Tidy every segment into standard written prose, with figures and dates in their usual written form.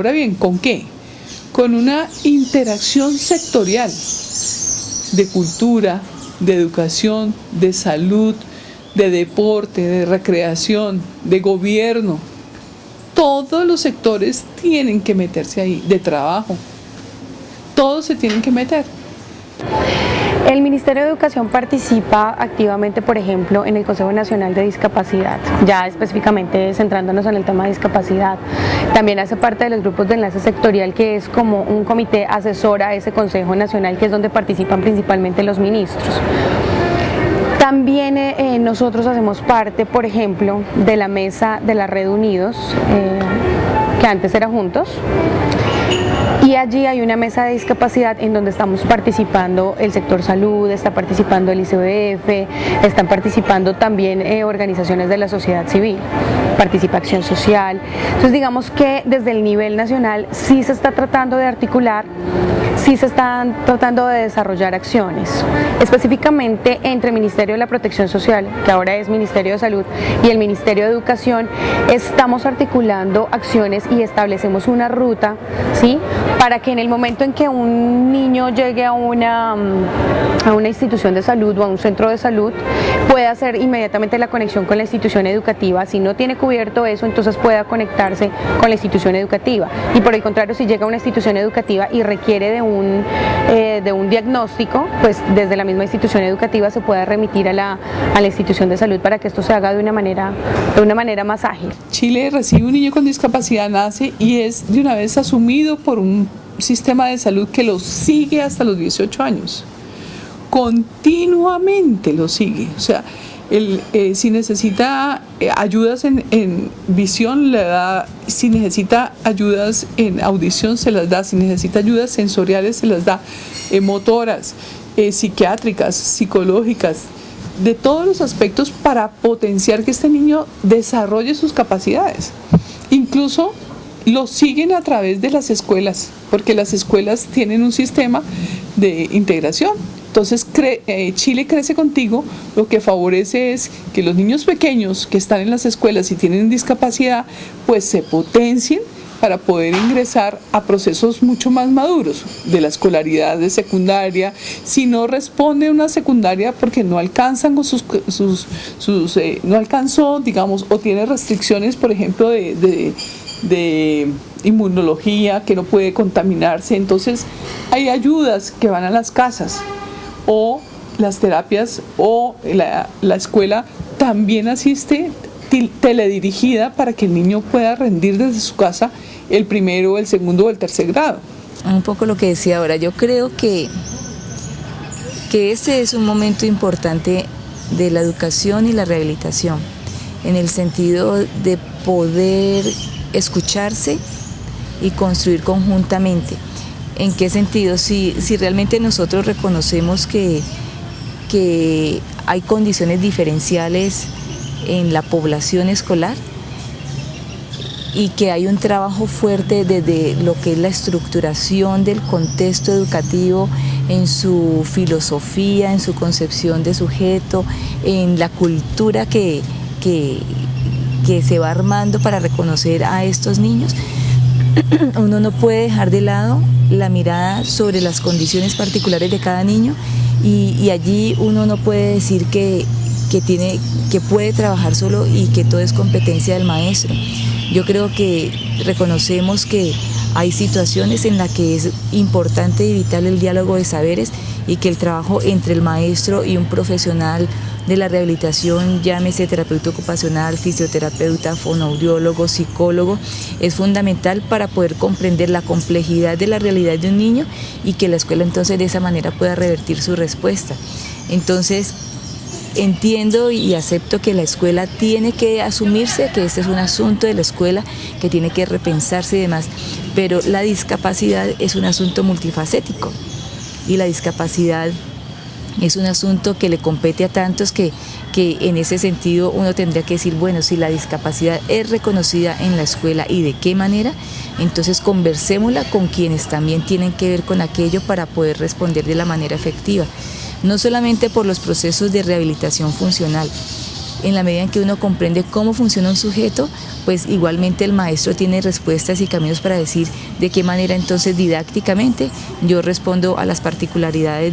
Ahora bien, ¿con qué? Con una interacción sectorial de cultura, de educación, de salud, de deporte, de recreación, de gobierno. Todos los sectores tienen que meterse ahí, de trabajo. Todos se tienen que meter. El Ministerio de Educación participa activamente, por ejemplo, en el Consejo Nacional de Discapacidad, ya específicamente centrándonos en el tema de discapacidad. También hace parte de los grupos de enlace sectorial, que es como un comité asesor a ese Consejo Nacional, que es donde participan principalmente los ministros. También nosotros hacemos parte, por ejemplo, de la mesa de la Red Unidos, que antes era Juntos. Y allí hay una mesa de discapacidad en donde estamos participando el sector salud, está participando el ICBF, están participando también organizaciones de la sociedad civil, participa Acción Social. Entonces digamos que desde el nivel nacional sí se está tratando de articular, sí se están tratando de desarrollar acciones, específicamente entre el Ministerio de la Protección Social, que ahora es Ministerio de Salud, y el Ministerio de Educación. Estamos articulando acciones y establecemos una ruta, ¿sí?, para que en el momento en que un niño llegue a una institución de salud o a un centro de salud, pueda hacer inmediatamente la conexión con la institución educativa. Si no tiene cubierto eso, entonces pueda conectarse con la institución educativa. Y por el contrario, si llega a una institución educativa y requiere de un diagnóstico, pues desde la misma institución educativa se pueda remitir a la institución de salud para que esto se haga de una manera más ágil. Chile recibe un niño con discapacidad, nace y es de una vez asumido por un sistema de salud que lo sigue hasta los 18 años. Continuamente lo sigue. O sea, si necesita ayudas en visión, le da; si necesita ayudas en audición, se las da; si necesita ayudas sensoriales, se las da; motoras, psiquiátricas, psicológicas, de todos los aspectos, para potenciar que este niño desarrolle sus capacidades. Incluso lo siguen a través de las escuelas, porque las escuelas tienen un sistema de integración. Entonces Chile Crece Contigo lo que favorece es que los niños pequeños que están en las escuelas y tienen discapacidad, pues se potencien para poder ingresar a procesos mucho más maduros de la escolaridad de secundaria. Si no responde una secundaria porque no alcanzan con no alcanzó, digamos, o tiene restricciones, por ejemplo, de inmunología, que no puede contaminarse, entonces hay ayudas que van a las casas, o las terapias, o la escuela también asiste teledirigida para que el niño pueda rendir desde su casa el primero, el segundo o el tercer grado. Un poco lo que decía ahora, yo creo que ese es un momento importante de la educación y la rehabilitación, en el sentido de poder escucharse y construir conjuntamente. ¿En qué sentido? Si realmente nosotros reconocemos que hay condiciones diferenciales en la población escolar y que hay un trabajo fuerte desde lo que es la estructuración del contexto educativo, en su filosofía, en su concepción de sujeto, en la cultura que se va armando para reconocer a estos niños, uno no puede dejar de lado la mirada sobre las condiciones particulares de cada niño, y allí uno no puede decir que puede trabajar solo y que todo es competencia del maestro. Yo creo que reconocemos que hay situaciones en las que es importante y vital el diálogo de saberes, y que el trabajo entre el maestro y un profesional de la rehabilitación, llámese terapeuta ocupacional, fisioterapeuta, fonoaudiólogo, psicólogo, es fundamental para poder comprender la complejidad de la realidad de un niño, y que la escuela entonces de esa manera pueda revertir su respuesta. Entonces, entiendo y acepto que la escuela tiene que asumirse, que este es un asunto de la escuela que tiene que repensarse y demás, pero la discapacidad es un asunto multifacético, y la discapacidad es un asunto que le compete a tantos que en ese sentido uno tendría que decir, bueno, si la discapacidad es reconocida en la escuela y de qué manera, entonces conversémosla con quienes también tienen que ver con aquello para poder responder de la manera efectiva. No solamente por los procesos de rehabilitación funcional, en la medida en que uno comprende cómo funciona un sujeto, pues igualmente el maestro tiene respuestas y caminos para decir de qué manera entonces didácticamente yo respondo a las particularidades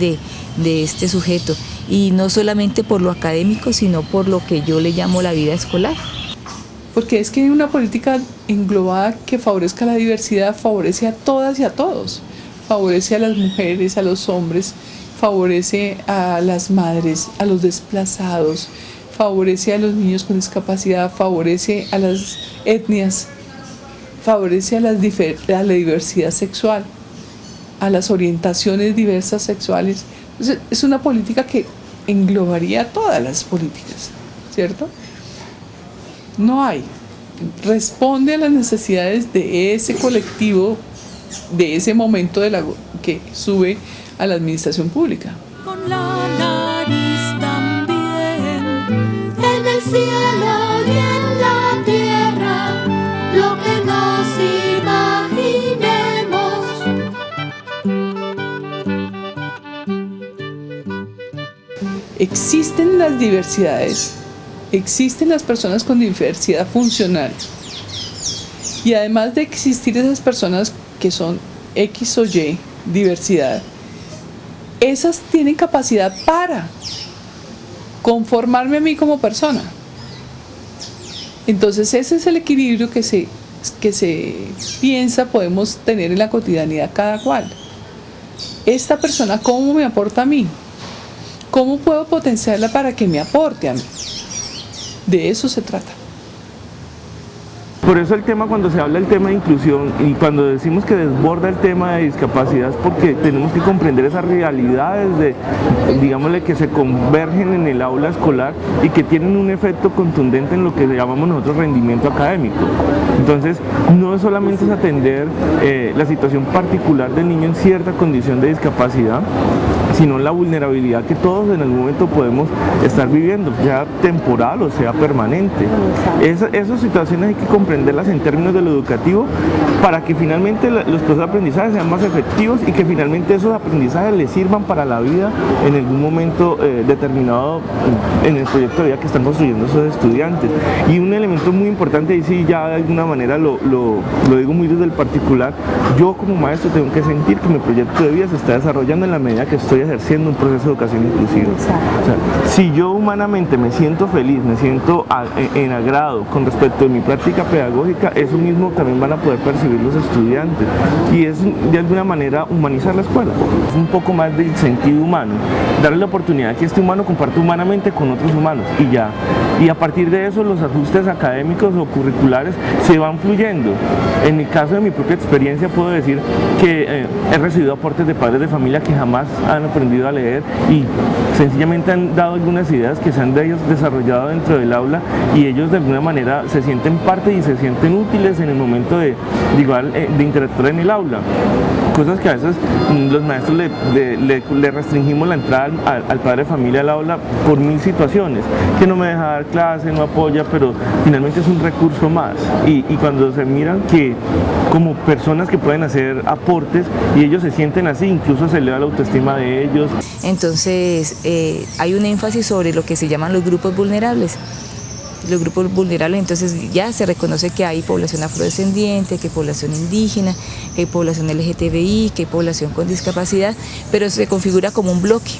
de este sujeto, y no solamente por lo académico, sino por lo que yo le llamo la vida escolar. Porque es que una política englobada que favorezca la diversidad favorece a todas y a todos, favorece a las mujeres, a los hombres, favorece a las madres, a los desplazados, favorece a los niños con discapacidad, favorece a las etnias, favorece a la diversidad sexual, a las orientaciones diversas sexuales. Entonces, es una política que englobaría todas las políticas, ¿cierto? No hay. Responde a las necesidades de ese colectivo, de ese momento que sube a la administración pública. Con la nariz también, en el cielo y en la tierra, lo que nos imaginemos. Existen las diversidades, existen las personas con diversidad funcional, y además de existir esas personas que son X o Y diversidad, esas tienen capacidad para conformarme a mí como persona. Entonces ese es el equilibrio que se piensa podemos tener en la cotidianidad cada cual. Esta persona, ¿cómo me aporta a mí? ¿Cómo puedo potenciarla para que me aporte a mí? De eso se trata. Por eso el tema, cuando se habla del tema de inclusión y cuando decimos que desborda el tema de discapacidad, es porque tenemos que comprender esas realidades digámosle, que se convergen en el aula escolar y que tienen un efecto contundente en lo que llamamos nosotros rendimiento académico. Entonces, no solamente es atender la situación particular del niño en cierta condición de discapacidad, sino la vulnerabilidad que todos en algún momento podemos estar viviendo, sea temporal o sea permanente. Esas situaciones hay que comprenderlas en términos de lo educativo para que finalmente los procesos de aprendizaje sean más efectivos y que finalmente esos aprendizajes les sirvan para la vida en algún momento determinado en el proyecto de vida que están construyendo esos estudiantes. Y un elemento muy importante, y sí, ya de alguna manera lo digo muy desde el particular, yo como maestro tengo que sentir que mi proyecto de vida se está desarrollando en la medida que estoy ejerciendo un proceso de educación inclusiva. O sea, si yo humanamente me siento feliz, me siento en agrado con respecto de mi práctica pedagógica, eso mismo también van a poder percibir los estudiantes, y es de alguna manera humanizar la escuela. Es un poco más del sentido humano, darle la oportunidad que este humano comparte humanamente con otros humanos y ya. Y a partir de eso los ajustes académicos o curriculares se van fluyendo. En el caso de mi propia experiencia puedo decir que he recibido aportes de padres de familia que jamás han aprendido a leer y sencillamente han dado algunas ideas que se han de ellos desarrollado dentro del aula, y ellos de alguna manera se sienten parte y se sienten útiles en el momento de interactuar en el aula. Cosas que a veces los maestros le restringimos la entrada al padre de familia al aula por 1000 situaciones, que no me deja dar clase, no apoya, pero finalmente es un recurso más, y cuando se miran que como personas que pueden hacer aportes y ellos se sienten así, incluso se eleva la autoestima de ellos. Entonces hay un énfasis sobre lo que se llaman los grupos vulnerables. Los grupos vulnerables, entonces ya se reconoce que hay población afrodescendiente, que hay población indígena, que hay población LGTBI, que hay población con discapacidad, pero se configura como un bloque.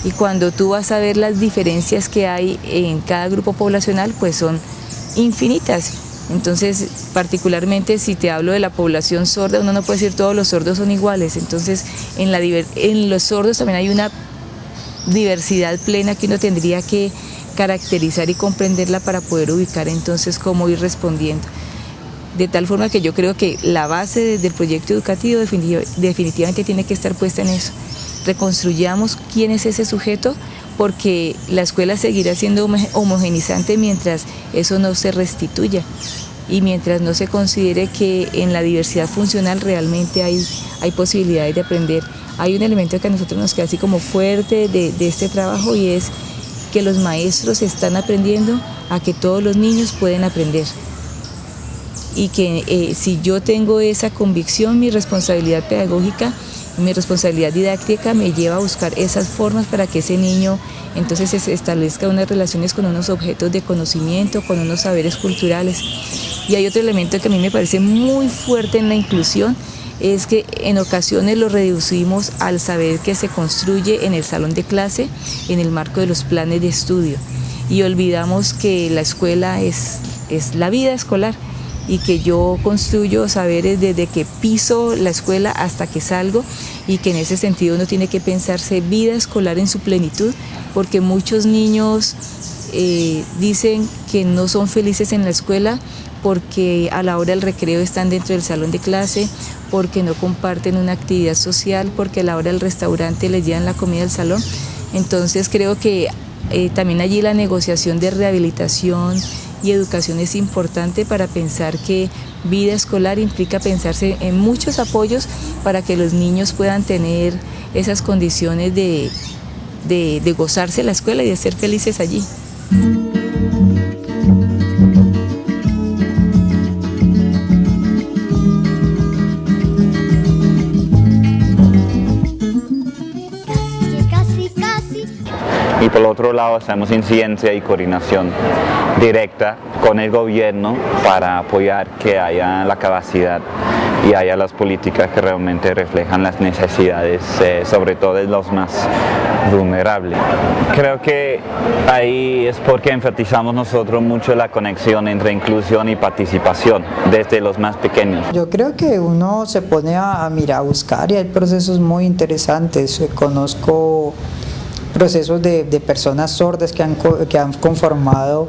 Y cuando tú vas a ver las diferencias que hay en cada grupo poblacional, pues son infinitas. Entonces, particularmente si te hablo de la población sorda, uno no puede decir todos los sordos son iguales. Entonces, en los sordos también hay una diversidad plena que uno tendría que caracterizar y comprenderla para poder ubicar entonces cómo ir respondiendo. De tal forma que yo creo que la base del proyecto educativo definitivamente tiene que estar puesta en eso. Reconstruyamos quién es ese sujeto, porque la escuela seguirá siendo homogenizante mientras eso no se restituya y mientras no se considere que en la diversidad funcional realmente hay posibilidades de aprender. Hay un elemento que a nosotros nos queda así como fuerte de este trabajo, y es que los maestros están aprendiendo a que todos los niños pueden aprender, y que si yo tengo esa convicción, mi responsabilidad pedagógica Mi responsabilidad didáctica me lleva a buscar esas formas para que ese niño entonces se establezca unas relaciones con unos objetos de conocimiento, con unos saberes culturales. Y hay otro elemento que a mí me parece muy fuerte en la inclusión, es que en ocasiones lo reducimos al saber que se construye en el salón de clase, en el marco de los planes de estudio, y olvidamos que la escuela es la vida escolar y que yo construyo saberes desde que piso la escuela hasta que salgo, y que en ese sentido uno tiene que pensarse vida escolar en su plenitud, porque muchos niños dicen que no son felices en la escuela porque a la hora del recreo están dentro del salón de clase, porque no comparten una actividad social, porque a la hora del restaurante les llevan la comida al salón. Entonces creo que también allí la negociación de rehabilitación y educación es importante para pensar que vida escolar implica pensarse en muchos apoyos para que los niños puedan tener esas condiciones de gozarse la escuela y de ser felices allí. Y por otro lado hacemos incidencia y coordinación directa con el gobierno para apoyar que haya la capacidad y haya las políticas que realmente reflejan las necesidades, sobre todo de los más vulnerables. Creo que ahí es porque enfatizamos nosotros mucho la conexión entre inclusión y participación desde los más pequeños. Yo creo que uno se pone a mirar, a buscar, y hay procesos muy interesantes. Conozco procesos de personas sordas que han conformado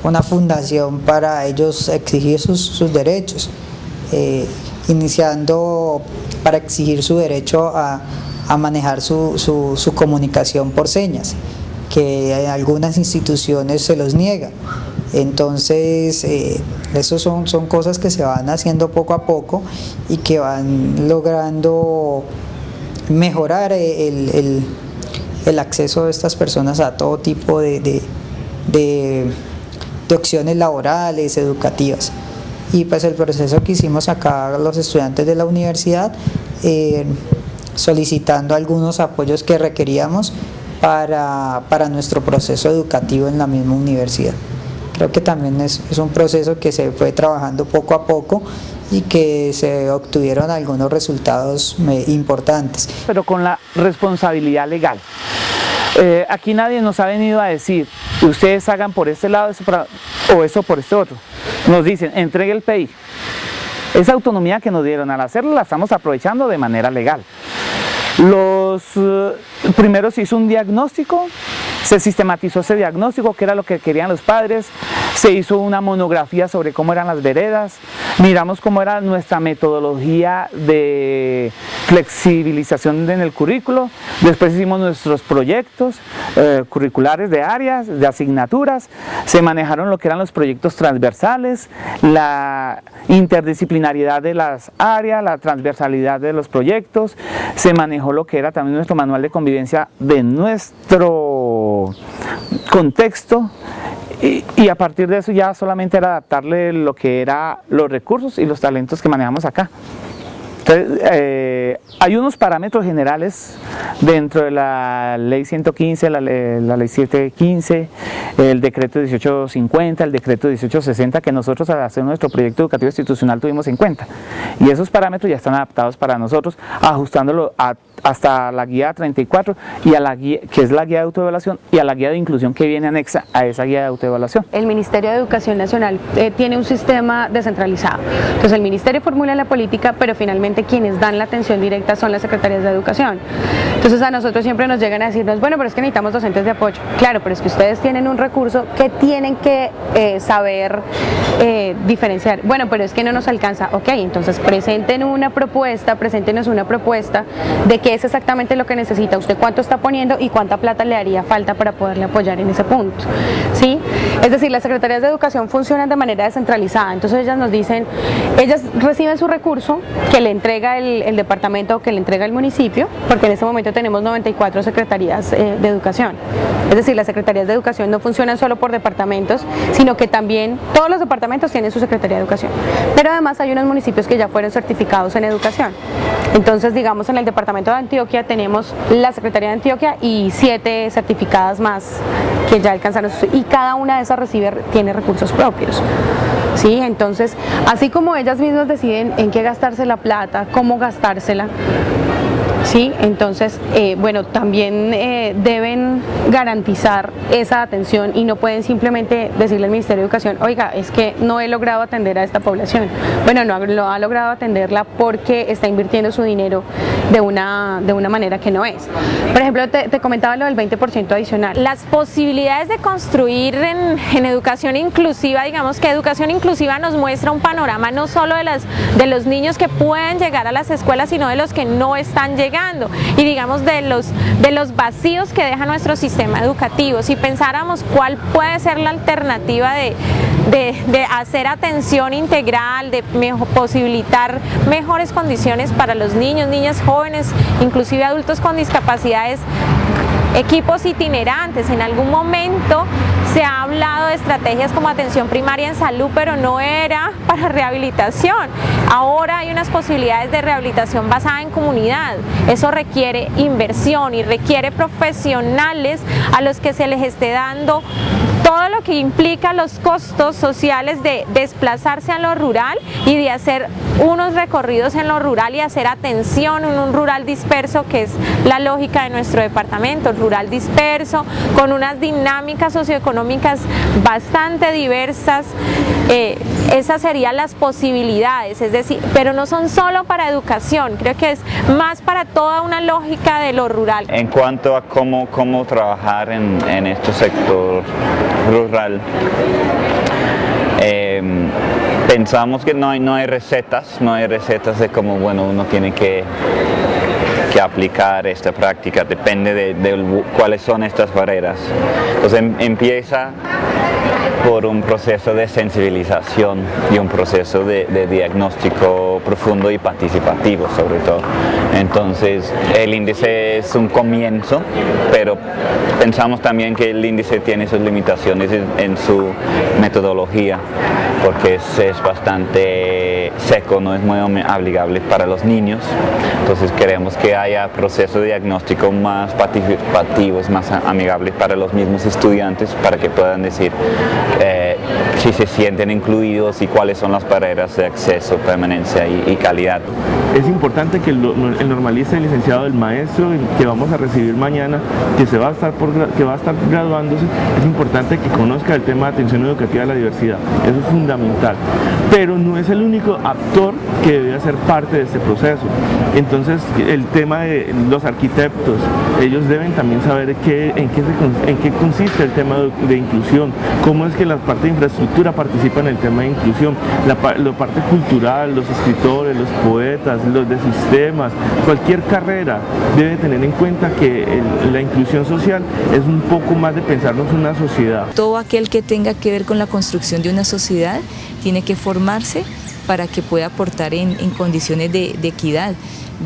una fundación para ellos exigir sus derechos, iniciando para exigir su derecho a manejar su comunicación por señas, que en algunas instituciones se los niega. Entonces, esos son cosas que se van haciendo poco a poco y que van logrando mejorar el acceso de estas personas a todo tipo de opciones laborales, educativas. Y pues el proceso que hicimos acá los estudiantes de la universidad, solicitando algunos apoyos que requeríamos para nuestro proceso educativo en la misma universidad. Creo que también es un proceso que se fue trabajando poco a poco y que se obtuvieron algunos resultados importantes. Pero con la responsabilidad legal. Aquí nadie nos ha venido a decir, ustedes hagan por este lado o eso por este otro. Nos dicen, entregue el PI. Esa autonomía que nos dieron al hacerlo la estamos aprovechando de manera legal. Primero se hizo un diagnóstico, se sistematizó ese diagnóstico, que era lo que querían los padres, se hizo una monografía sobre cómo eran las veredas, miramos cómo era nuestra metodología de flexibilización en el currículo, después hicimos nuestros proyectos curriculares de áreas, de asignaturas, se manejaron lo que eran los proyectos transversales, la interdisciplinariedad de las áreas, la transversalidad de los proyectos, se manejó lo que era también nuestro manual de convivencia de nuestro contexto, y a partir de eso ya solamente era adaptarle lo que eran los recursos y los talentos que manejamos acá. Entonces, hay unos parámetros generales dentro de la ley 115, la ley 715, el decreto 1850, el decreto 1860, que nosotros al hacer nuestro proyecto educativo institucional tuvimos en cuenta. Y esos parámetros ya están adaptados para nosotros, ajustándolo hasta la guía 34, y a la guía, que es la guía de autoevaluación, y a la guía de inclusión que viene anexa a esa guía de autoevaluación. El Ministerio de Educación Nacional tiene un sistema descentralizado. Entonces el Ministerio formula la política, pero finalmente quienes dan la atención directa son las secretarías de educación. Entonces a nosotros siempre nos llegan a decirnos, bueno, pero es que necesitamos docentes de apoyo. Claro, pero es que ustedes tienen un recurso que tienen que saber diferenciar. Bueno, pero es que no nos alcanza. Ok, entonces preséntenos una propuesta de qué es exactamente lo que necesita usted, cuánto está poniendo y cuánta plata le haría falta para poderle apoyar en ese punto, ¿sí? Es decir, las secretarías de educación funcionan de manera descentralizada, entonces ellas nos dicen, ellas reciben su recurso que le entrega el departamento, que le entrega el municipio, porque en este momento tenemos 94 secretarías de educación. Es decir, las secretarías de educación no funcionan solo por departamentos, sino que también todos los departamentos tienen su secretaría de educación. Pero además hay unos municipios que ya fueron certificados en educación. Entonces, digamos, en el departamento de Antioquia tenemos la Secretaría de Antioquia y 7 certificadas más que ya alcanzaron, y cada una de esas tiene recursos propios. ¿Sí? Entonces, así como ellas mismas deciden en qué gastarse la plata, cómo gastársela, ¿sí? Entonces, bueno, también deben garantizar esa atención y no pueden simplemente decirle al Ministerio de Educación, oiga, es que no he logrado atender a esta población. Bueno, no ha logrado atenderla porque está invirtiendo su dinero de una manera que no es. Por ejemplo, te comentaba lo del 20% adicional. Las posibilidades de construir en educación inclusiva, digamos que educación inclusiva nos muestra un panorama no solo de los niños que pueden llegar a las escuelas, sino de los que no están llegando, y digamos de los vacíos que deja nuestro sistema educativo. Si pensáramos cuál puede ser la alternativa de hacer atención integral, de posibilitar mejores condiciones para los niños, niñas, jóvenes, inclusive adultos con discapacidades, equipos itinerantes. En algún momento se ha hablado de estrategias como atención primaria en salud, pero no era para rehabilitación. Ahora hay unas posibilidades de rehabilitación basada en comunidad. Eso requiere inversión y requiere profesionales a los que se les esté dando todo lo que implica los costos sociales de desplazarse a lo rural y de hacer unos recorridos en lo rural y hacer atención en un rural disperso, que es la lógica de nuestro departamento, rural disperso, con unas dinámicas socioeconómicas bastante diversas. Esas serían las posibilidades, es decir, pero no son solo para educación, creo que es más para toda una lógica de lo rural. En cuanto a cómo trabajar en este sector rural, pensamos que no hay recetas de cómo uno tiene que aplicar esta práctica, depende de cuáles son estas barreras. Entonces empieza por un proceso de sensibilización y un proceso de diagnóstico profundo y participativo sobre todo. Entonces el índice es un comienzo, pero pensamos también que el índice tiene sus limitaciones en su metodología, porque es bastante seco, no es muy amigable para los niños. Entonces queremos que haya procesos de diagnóstico más participativos, más amigables para los mismos estudiantes, para que puedan decir si se sienten incluidos y cuáles son las barreras de acceso, permanencia y calidad. Es importante que el normalista, el licenciado, del maestro que vamos a recibir mañana, que va a estar graduándose, es importante que conozca el tema de atención educativa a la diversidad. Eso es fundamental, pero no es el único actor que debe hacer parte de este proceso. Entonces el tema de los arquitectos, ellos deben también saber en qué consiste el tema de inclusión, cómo es que la parte de infraestructura participa en el tema de inclusión, la parte cultural, los escritores, los poetas, los de sistemas, cualquier carrera debe tener en cuenta que la inclusión social es un poco más de pensarnos en una sociedad. Todo aquel que tenga que ver con la construcción de una sociedad tiene que formarse para que pueda aportar en condiciones de equidad.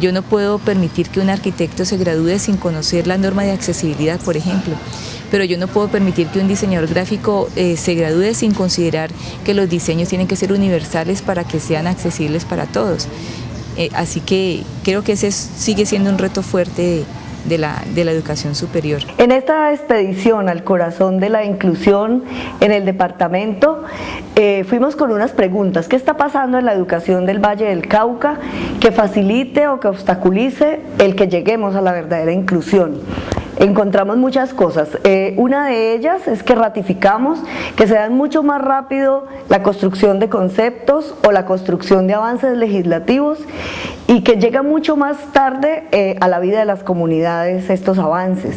Yo no puedo permitir que un arquitecto se gradúe sin conocer la norma de accesibilidad, por ejemplo, pero yo no puedo permitir que un diseñador gráfico se gradúe sin considerar que los diseños tienen que ser universales para que sean accesibles para todos. Así que creo que ese sigue siendo un reto fuerte de la educación superior. En esta expedición al corazón de la inclusión en el departamento fuimos con unas preguntas. ¿Qué está pasando en la educación del Valle del Cauca que facilite o que obstaculice el que lleguemos a la verdadera inclusión? Encontramos muchas cosas. Una de ellas es que ratificamos que se dan mucho más rápido la construcción de conceptos o la construcción de avances legislativos y que llega mucho más tarde a la vida de las comunidades estos avances.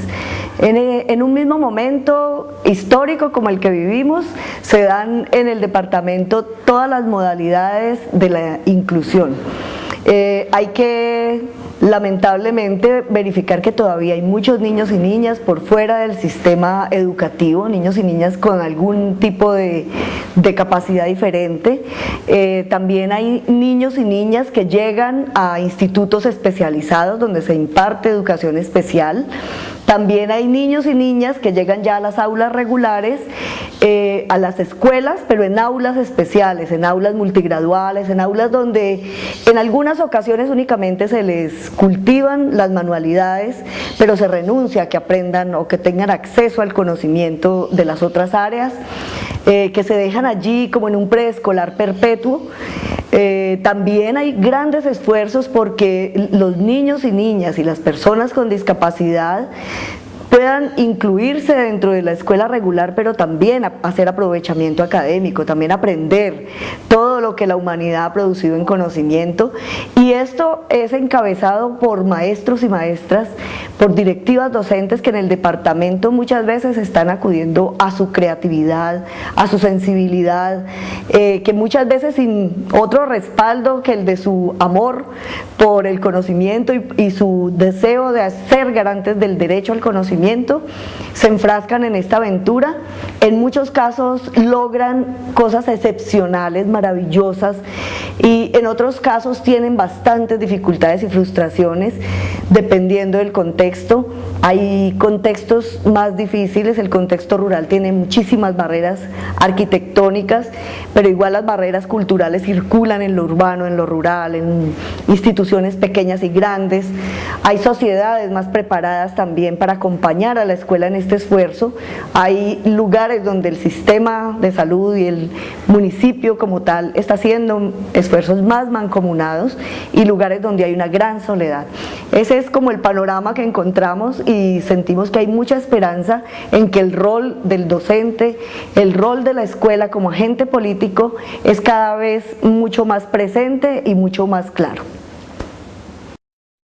En un mismo momento histórico como el que vivimos, se dan en el departamento todas las modalidades de la inclusión. Hay que lamentablemente verificar que todavía hay muchos niños y niñas por fuera del sistema educativo, niños y niñas con algún tipo de capacidad diferente. También hay niños y niñas que llegan a institutos especializados donde se imparte educación especial. También hay niños y niñas que llegan ya a las aulas regulares, a las escuelas, pero en aulas especiales, en aulas multigraduales, en aulas donde en algunas ocasiones únicamente se les cultivan las manualidades, pero se renuncia a que aprendan o que tengan acceso al conocimiento de las otras áreas, que se dejan allí como en un preescolar perpetuo. También hay grandes esfuerzos porque los niños y niñas y las personas con discapacidad puedan incluirse dentro de la escuela regular, pero también hacer aprovechamiento académico, también aprender todo lo que la humanidad ha producido en conocimiento, y esto es encabezado por maestros y maestras, por directivas docentes que en el departamento muchas veces están acudiendo a su creatividad, a su sensibilidad, que muchas veces sin otro respaldo que el de su amor por el conocimiento y su deseo de ser garantes del derecho al conocimiento, se enfrascan en esta aventura. En muchos casos logran cosas excepcionales, maravillosas, y en otros casos tienen bastantes dificultades y frustraciones dependiendo del contexto. Hay contextos más difíciles, el contexto rural tiene muchísimas barreras arquitectónicas, pero igual las barreras culturales circulan en lo urbano, en lo rural, en instituciones pequeñas y grandes. Hay sociedades más preparadas también para acompañar a la escuela en este esfuerzo. Hay lugares donde el sistema de salud y el municipio como tal está haciendo esfuerzos más mancomunados, y lugares donde hay una gran soledad. Ese es como el panorama que encontramos, y sentimos que hay mucha esperanza en que el rol del docente, el rol de la escuela como agente político es cada vez mucho más presente y mucho más claro.